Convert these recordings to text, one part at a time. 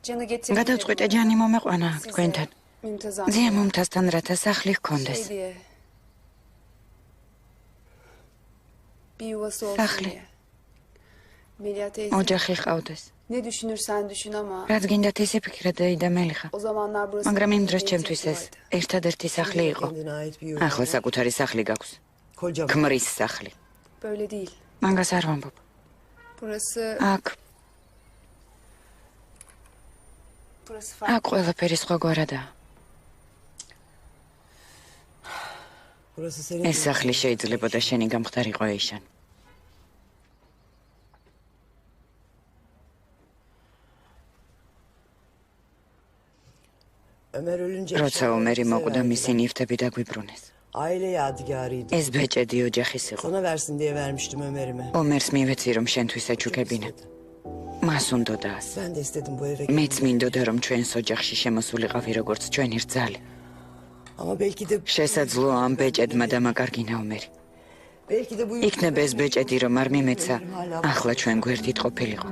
გადაწყვიტე ჯანი მომეყვანა თქვენთან. ძია მომთასთან რათა სახლი ჰქონდეს. სახლი. ოჯახი ჰყავდეს. რაც გინდათ ისე ფიქრე და მელიხა. მაგრამ იმ დროს ჩემთვის ეს ერთადერთი სახლი იყო. ახლა საკუთარი სახლი გაქვს. ქმრის სახლი. მაგას არ ვამბობ. აქ ყველაფერი სხვაგვარადაა. ეს სახლი შეიძლებოდა შენი გამხდარიყო ეიშან. როცა ომერი მოკვდა მისი ნივთები დაგვიბრუნეს. ეს ბეჭედი ოჯახის იყო. ომერს მივეცი რომ შენთვის ეჩუქებინა. მას უნდოდა ას. მეც მინდოდა რომ ჩვენს ოჯახში შემოსულიყავი როგორც ჩვენი რძალი. შესაძლოა ამ ბეჭედმა დამაკარგინა ომერი. იქნება ეს ბეჭედი რომ არ მიმეცა, ახლა ჩვენ გვერდით ყოფილიყო.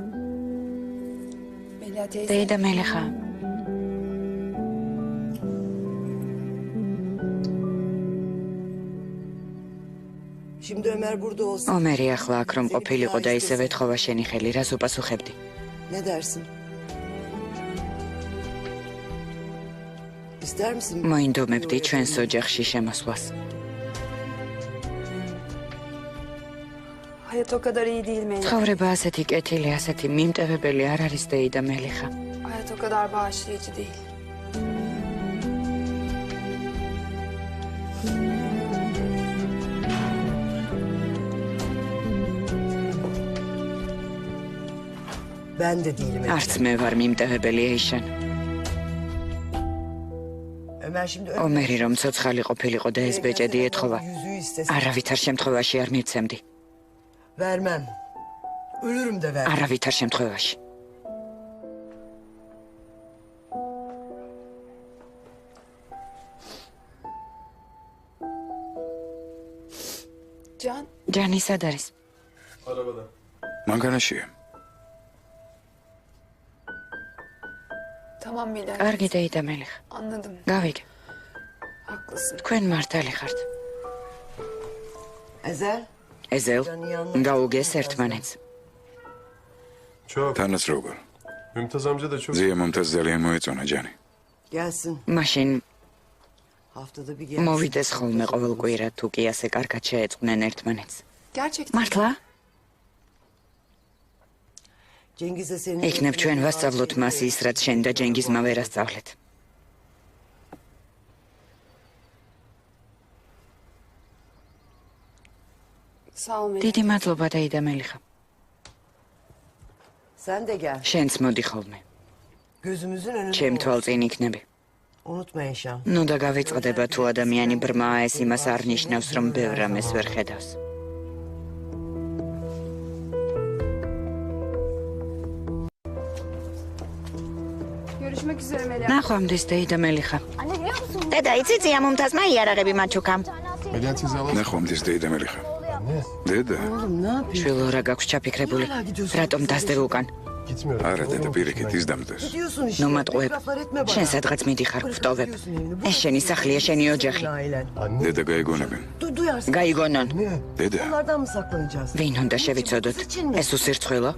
დეიდა მელიხა. ომერი ახლა აქ რომ ყოფილიყო და ისევე თხოვა შენი ხელი, რას უპასუხებდი? მოინდომებდი ჩვენს ოჯახში შემოსვლას. ცხოვრება ასეთი კეთილი, ასეთი მიმტევებელი არ არის დეიდა მელიხა. არც მე ვარ მიმტევებელი ეიშან. ომერი რომ ცოცხალი ყოფილიყო და ეს ბეჭედი ეთხოვა, არავითარ შემთხვევაში არ მივცემდი. არავითარ შემთხვევაში. ჯანი სად არის? მანქანაშია. კარგი დეიდა მელიხა. გავიგე. თქვენ მართალი ხართ. ეზელ, გაუგეს ერთმანეთს. თანაც როგორ. ძია მომთას ძალიან მოეწონა ჯანი. მაშინ მოვიდეს ხოლმე ყოველ კვირა თუ კი ასე კარგად შეეწყვნენ ერთმანეთს. მართლა? იქნებ ჩვენ ვასწავლოთ მას ის, რაც შენ და ჯენგიზმა ვერ ასწავლეთ. დიდი მადლობა დეიდა მელიხა. შენც მოდი ხოლმე. ჩემ თვალწინ იქნები. ნუ და გავიწყდება თუ ადამიანი ბრმაა, ეს იმას არ ნიშნავს, რომ ბევრ რამეს ვერ ხედავს. ნახვამდის დეიდა მელიხა. დედა, იცი ძია მომთასმა იარაღები მაჩუქა. ნახვამდის დეიდა მელიხა. დედა. შვილო რა გაქვს ჩაფიქრებული? რატომ დასდევ უკან? არა დედა, პირიქით ის დამდეს. ნუ მატყუებ. შენ სადღაც მიდიხარ, ვტოვებ. ეს შენი სახლია, შენი ოჯახი. დედა გაიგონებენ. გაიგონონ. დედა. ვინ უნდა შევიცოდოთ? ეს უსირცხვილო?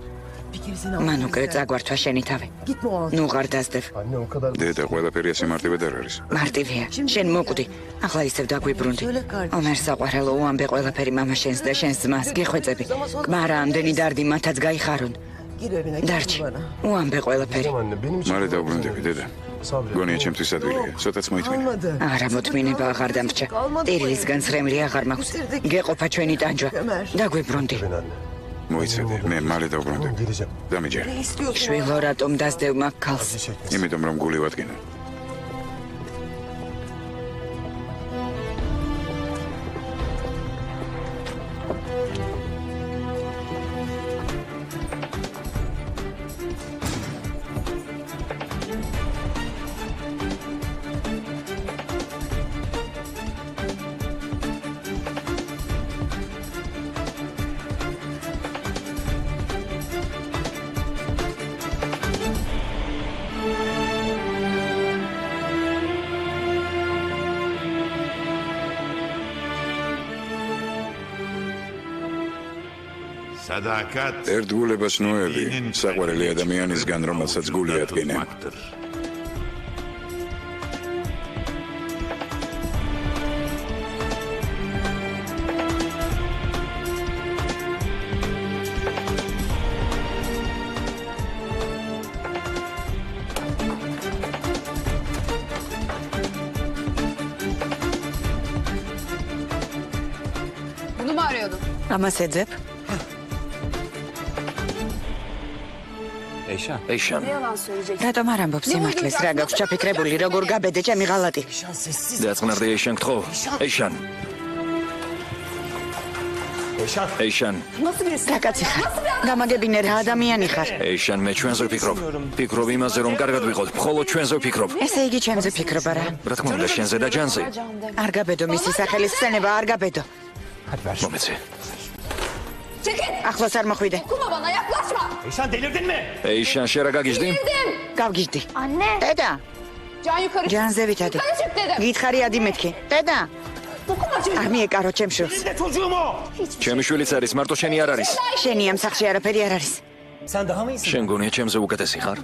მან უკვე წაგვართვა შენი თავი. ნუ ღარ დასდევ. დედა, ყველაფერი ასე მარტივად არ არის. მარტივია. შენ მოკვდი. ახლა ისევ დაგვიბრუნდი. ომერ საყვარელო, უამბე ყველაფერი მამა შენს და შენს ძმას, გიხვეწები. კმარა ამდენი დარდი მათაც გაიხარონ. დარჩი. უამბე ყველაფერი. მალე დავბრუნდები, დედა. გონია ჩემთვის ადვილია. ცოტაც მოითმინე. არა, მოთმინება აღარ დამრჩა. ტირილისგან ცრემლი აღარ მაქვს. გეყოფა ჩვენი ტანჯვა. დაგვიბრუნდი. მოიცადე, მე მალე დავბრუნდები. დამიჯერე. შვილო, რატომ დასდევ მაგ ქალს? იმიტომ რომ გული ვადგინო. ერთგულებას ნოელი საყვარელი ადამიანისგან, რომელსაც გული ადგენენ. Bunu mu arıyordun? Amას ეძებ? ეიშან, Ne yalan söyleyeceksin? რატომ არ ამბობ სიმართლეს? რა გაქვს ჩაფიქრებული, როგორ გაბედე ჩემი ღალატი? დაწყნარდი ეიშან გთხოვ. ეიშან. ეიშან, Nasıl birisin? რა კაცი ხარ? გამაგებინე რა ადამიანი ხარ? ეიშან, მე ჩვენზე ვფიქრობ. ფიქრობ იმაზე, რომ კარგად ვიყოთ. მხოლოდ ჩვენზე ვფიქრობ. ესე იგი ჩემზე ფიქრობა რა? რა თქმა უნდა, შენზე და ჯანზე. არ გაბედო მისი სახელის ხსენება, არ გაბედო. მომეცე. Çekil! ახლოს არ მოხვიდე. Kuma bana yaklaşma! ეიშან, შენ რა გაგიჟდი? გავგიჟდი. Anne. დედა, Can yukarı çık. ჯანზე ვითადი. Yukarı çık dedim. გითხარი ადი მეთქი. დედა, Dokunma çocuğa. არ მიეკარო ჩემ შვილს. ჩემი შვილიც არის, მარტო შენი არ არის. შენი ამ სახლში არაფერი არ არის. შენ გონია ჩემზე უკეთესი ხარ?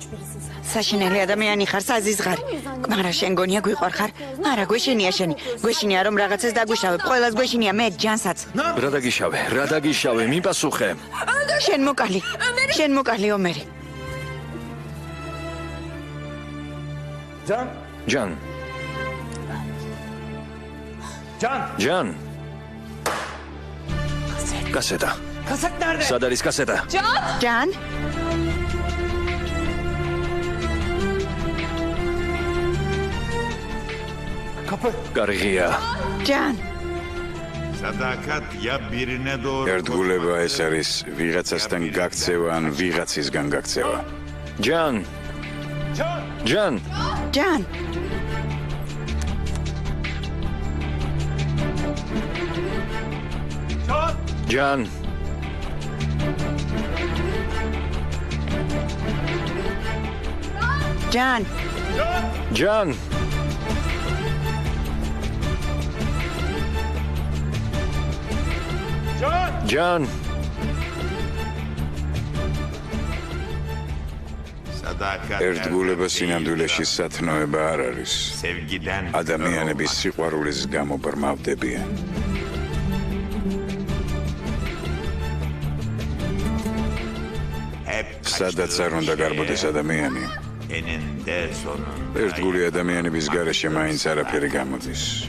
საშინელი ადამიანი ხარ, საზიზღარი. მაგრამ შენ გონია გვიყვარ ხარ? არა, გვეშინია შენი. გვეშინია რომ რაღაცას დაგვიშავებ. ყველას გვეშინია მე ჯანსაც. რა დაგიშავე, მიპასუხე. შენ მოკალი. შენ მოკალი ომერი. ჯან. ჯან. კასეტა. სად არის კასეტა? ჯან? გარღია. ჯან. ერთგულება ეს არის ვიღაცასთან გაქცევა ან ვიღაცისგან გაქცევა. ჯან. ჯან. ჯან. ჯან. ჯან. ჯან. ჯან. ერთგულება სინამდვილეში სათნოება არ არის. ადამიანების სიყვარულის გამო ბრმავდებიან. სადაც არ უნდა გარბოდეს ადამიანი, ერთგული ადამიანების გარეშე მაინც არაფერი გამოდის.